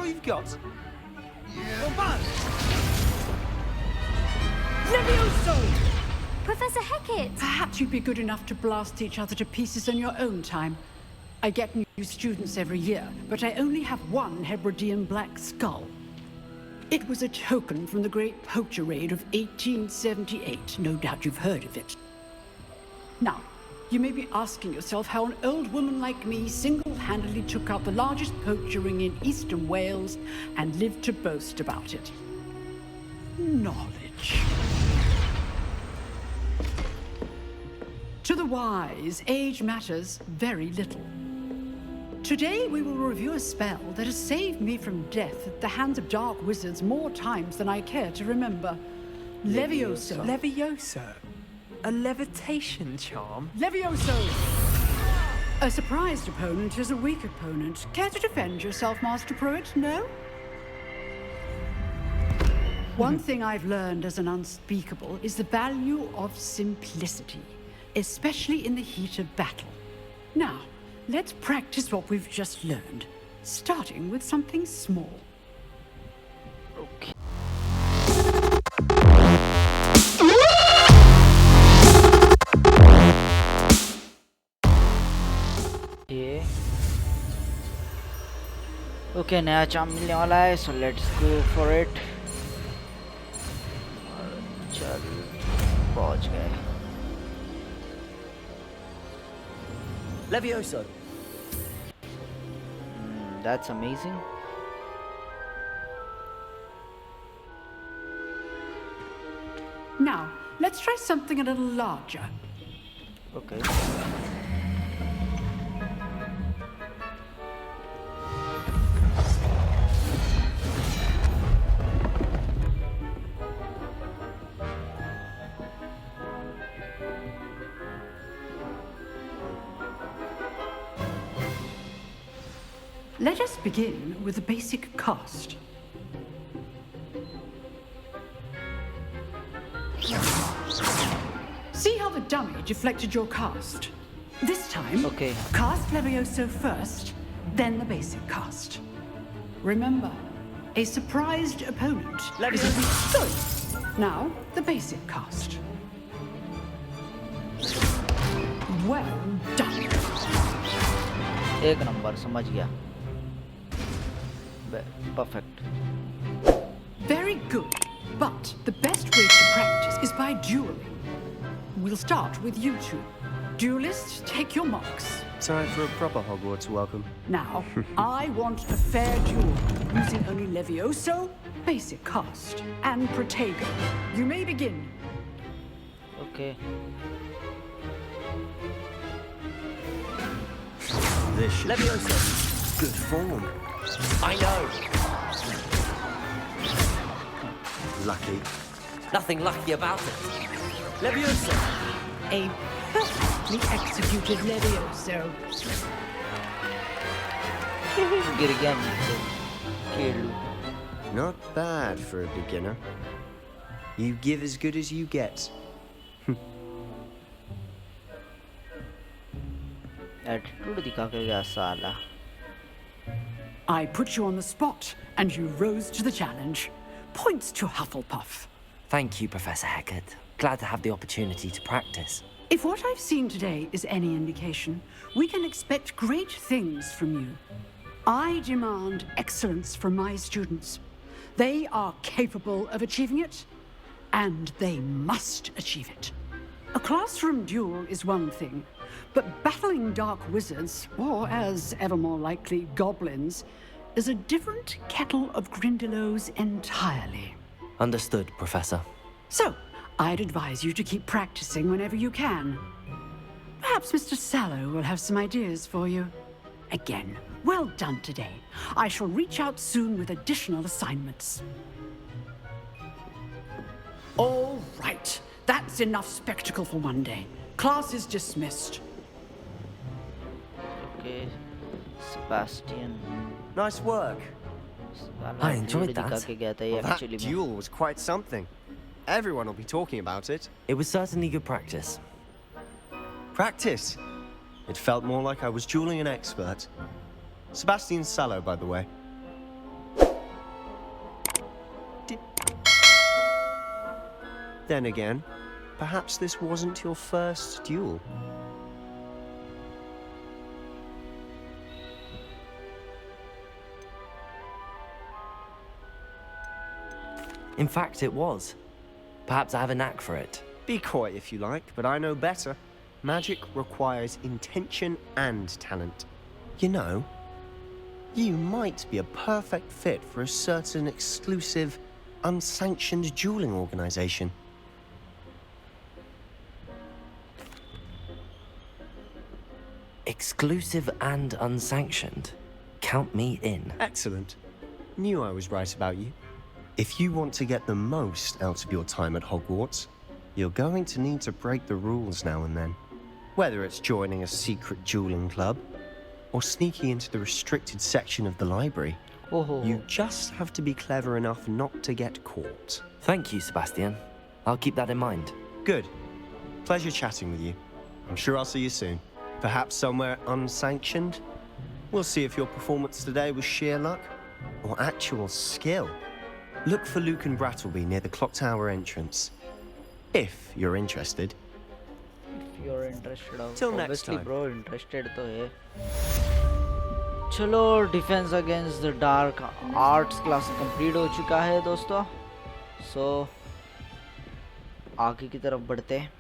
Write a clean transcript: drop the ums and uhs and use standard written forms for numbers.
all you've got? Levioso! Professor Hackett! Perhaps you'd be good enough to blast each other to pieces in your own time. I get new students every year, but I only have one Hebridean black skull. It was a token from the Great Poacher Raid of 1878. No doubt you've heard of it. Now, you may be asking yourself how an old woman like me single-handedly took out the largest poacher ring in eastern Wales and lived to boast about it. Knowledge. To the wise, age matters very little. Today we will review a spell that has saved me from death at the hands of dark wizards more times than I care to remember. Levioso. Levioso? A levitation charm? Levioso! A surprised opponent is a weak opponent. Care to defend yourself, Master Pruitt? No? One thing I've learned as an unspeakable is the value of simplicity, especially in the heat of battle. Now, let's practice what we've just learned, starting with something small. Okay. Okay नया चाम मिलने वाला है so let's go for it चल पहुंच गए Levioso. That's amazing. Now, let's try something a little larger. Okay. Let us begin with the basic cast. See how the dummy deflected your cast? This time, Okay. Cast Levioso first, then the basic cast. Remember, a surprised opponent is a good. Now, the basic cast. Well done. एक number समझ गया perfect. Very good. But the best way to practice is by dueling. We'll start with you two. Duelists, take your marks. Time for a proper Hogwarts welcome. Now, I want a fair duel, using only Levioso, basic cast, and Protego. You may begin. Okay. This should Levioso. good form. I know. Lucky. Nothing lucky about it. Levioso. A perfectly executed Levioso. गिर गया नीचे खेल Not bad for a beginner. You give as good as you get. Attitude दिखा के गया साला I put you on the spot, and you rose to the challenge. Points to Hufflepuff. Thank you, Professor Hackett. Glad to have the opportunity to practice. If what I've seen today is any indication, we can expect great things from you. I demand excellence from my students. They are capable of achieving it, and they must achieve it. A classroom duel is one thing, but battling dark wizards, or as ever more likely, goblins, is a different kettle of Grindylows entirely. Understood, Professor. So, I'd advise you to keep practicing whenever you can. Perhaps Mr. Sallow will have some ideas for you. Again, well done today. I shall reach out soon with additional assignments. All right. That's enough spectacle for one day. Class is dismissed. Okay, Sebastian. Nice work. I enjoyed that. दिखा के गया था ये That actually में duel was quite something. Everyone will be talking about it. It was certainly good practice. Practice. It felt more like I was dueling an expert. Sebastian Sallow, by the way. Then again, perhaps this wasn't your first duel. In fact, it was. Perhaps I have a knack for it. Be coy if you like, but I know better. Magic requires intention and talent. You know, you might be a perfect fit for a certain exclusive, unsanctioned dueling organization. Exclusive and unsanctioned. Count me in. Excellent. Knew I was right about you. If you want to get the most out of your time at Hogwarts, you're going to need to break the rules now and then. Whether it's joining a secret dueling club, or sneaking into the restricted section of the library, you just have to be clever enough not to get caught. Thank you, Sebastian. I'll keep that in mind. Good. Pleasure chatting with you. I'm sure I'll see you soon. Perhaps somewhere unsanctioned? We'll see if your performance today was sheer luck or actual skill. Look for Luke and Brattleby near the clock tower entrance. If you're interested. If you're interested, Till next obviously time. bro, interested तो है. चलो, defence against the dark arts class complete हो चुका है दोस्तों. सो आगे की तरफ बढ़ते हैं.